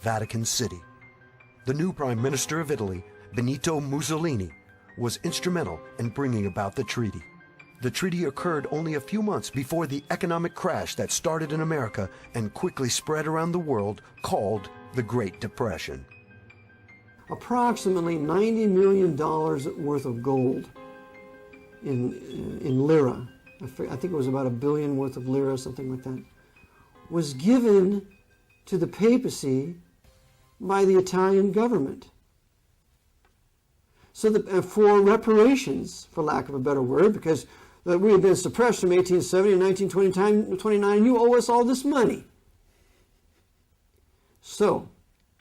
Vatican City. The new Prime Minister of Italy, Benito Mussolini, was instrumental in bringing about the treaty. The treaty occurred only a few months before the economic crash that started in America and quickly spread around the world, called the Great Depression. Approximately $90 million worth of gold in lira, I think it was about $1 billion worth of lira, something like that, was given to the papacy by the Italian government. So that, for reparations, for lack of a better word, because we had been suppressed from 1870 to 1929, you owe us all this money. So,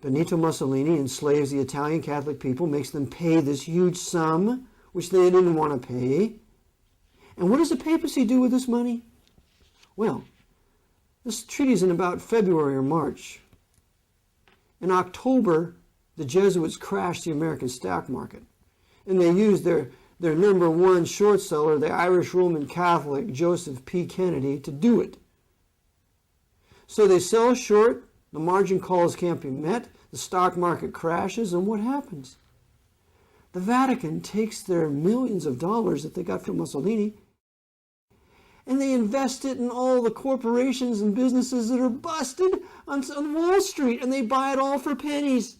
Benito Mussolini enslaves the Italian Catholic people, makes them pay this huge sum, which they didn't want to pay. And what does the papacy do with this money? Well, this treaty's in about February or March. In October, the Jesuits crashed the American stock market. And they used their number one short seller, the Irish Roman Catholic Joseph P. Kennedy, to do it. So they sell short, the margin calls can't be met, the stock market crashes, and what happens? The Vatican takes their millions of dollars that they got from Mussolini and they invest it in all the corporations and businesses that are busted on Wall Street, and they buy it all for pennies.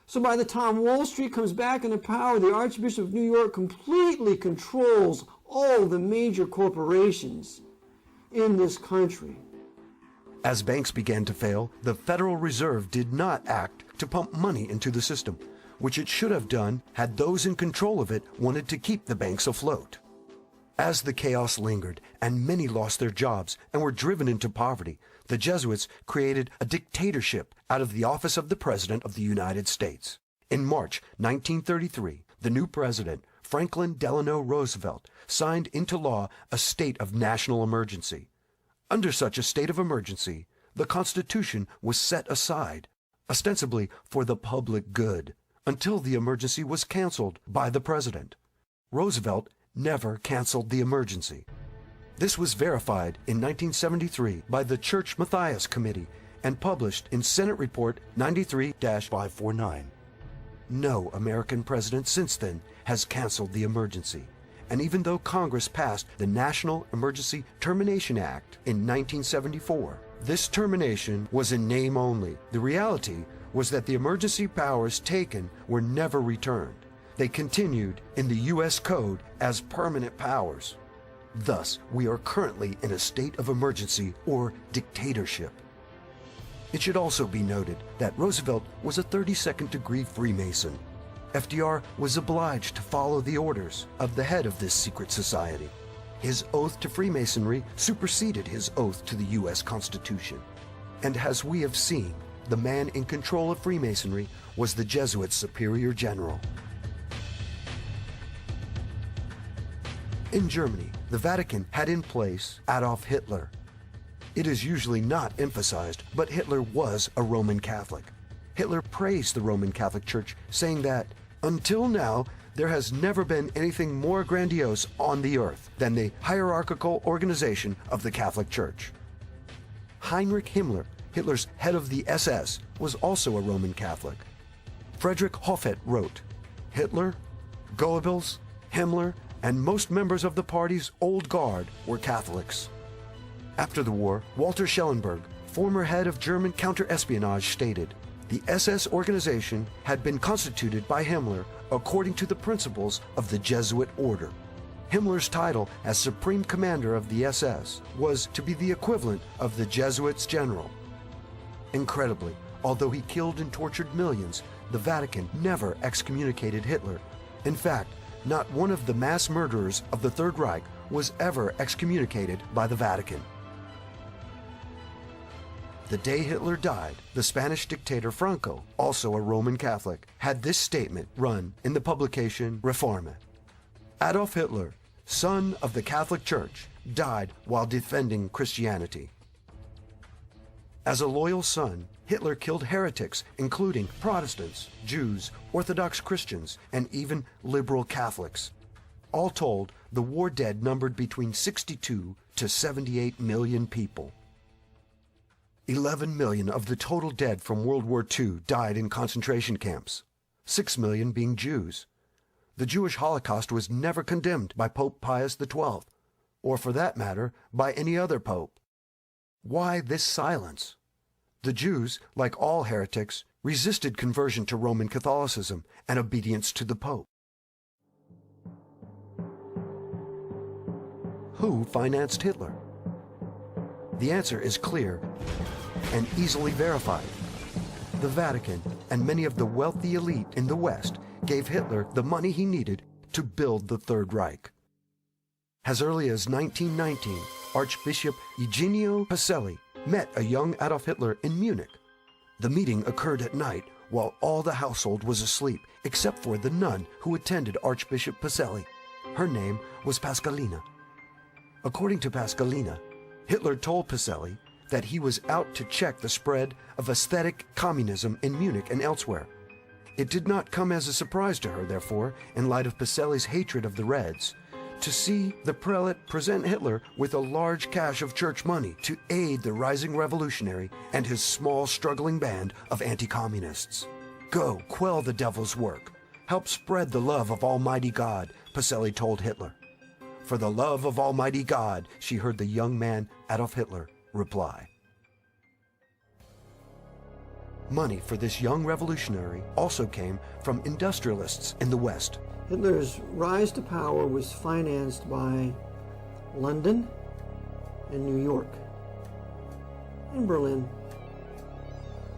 So by the time Wall Street comes back into power, the Archbishop of New York completely controls all the major corporations in this country. As banks began to fail, the Federal Reserve did not act to pump money into the system, which it should have done had those in control of it wanted to keep the banks afloat. As the chaos lingered and many lost their jobs and were driven into poverty, the Jesuits created a dictatorship out of the office of the President of the United States. In March 1933, the new president, Franklin Delano Roosevelt, signed into law a state of national emergency. Under such a state of emergency, the Constitution was set aside, ostensibly for the public good, until the emergency was canceled by the president. Roosevelt never canceled the emergency. This was verified in 1973 by the Church Matthias Committee and published in Senate Report 93-549. No American president since then has canceled the emergency. And even though Congress passed the National Emergency Termination Act in 1974, this termination was in name only. The reality was that the emergency powers taken were never returned. They continued in the U.S. Code as permanent powers. Thus, we are currently in a state of emergency or dictatorship. It should also be noted that Roosevelt was a 32nd degree Freemason. FDR was obliged to follow the orders of the head of this secret society. His oath to Freemasonry superseded his oath to the U.S. Constitution. And as we have seen, the man in control of Freemasonry was the Jesuit Superior General. In Germany, the Vatican had in place Adolf Hitler. It is usually not emphasized, but Hitler was a Roman Catholic. Hitler praised the Roman Catholic Church, saying that, "Until now, there has never been anything more grandiose on the earth than the hierarchical organization of the Catholic Church." Heinrich Himmler, Hitler's head of the SS, was also a Roman Catholic. Friedrich Hofhet wrote, "Hitler, Goebbels, Himmler, and most members of the party's old guard were Catholics." After the war, Walter Schellenberg, former head of German counterespionage, stated, "The SS organization had been constituted by Himmler according to the principles of the Jesuit order." Himmler's title as Supreme Commander of the SS was to be the equivalent of the Jesuits' general. Incredibly, although he killed and tortured millions, the Vatican never excommunicated Hitler. In fact, not one of the mass murderers of the Third Reich was ever excommunicated by the Vatican. The day Hitler died, the Spanish dictator Franco, also a Roman Catholic, had this statement run in the publication Reforma. "Adolf Hitler, son of the Catholic Church, died while defending Christianity." As a loyal son, Hitler killed heretics, including Protestants, Jews, Orthodox Christians, and even liberal Catholics. All told, the war dead numbered between 62 to 78 million people. 11 million of the total dead from World War II died in concentration camps, 6 million being Jews. The Jewish Holocaust was never condemned by Pope Pius XII, or for that matter, by any other pope. Why this silence? The Jews, like all heretics, resisted conversion to Roman Catholicism and obedience to the Pope. Who financed Hitler? The answer is clear and easily verified. The Vatican and many of the wealthy elite in the West gave Hitler the money he needed to build the Third Reich. As early as 1919, Archbishop Eugenio Pacelli met a young Adolf Hitler in Munich. The meeting occurred at night while all the household was asleep except for the nun who attended Archbishop Pacelli. Her name was Pascalina. According to Pascalina, Hitler told Pacelli that he was out to check the spread of aesthetic communism in Munich and elsewhere. It did not come as a surprise to her, therefore, in light of Pacelli's hatred of the Reds, to see the prelate present Hitler with a large cache of church money to aid the rising revolutionary and his small struggling band of anti-communists. Go, quell the devil's work. Help spread the love of Almighty God, Pacelli told Hitler. For the love of Almighty God, she heard the young man Adolf Hitler reply. Money for this young revolutionary also came from industrialists in the West. Hitler's rise to power was financed by London and New York and Berlin.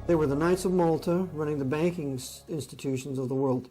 They were the Knights of Malta running the banking institutions of the world.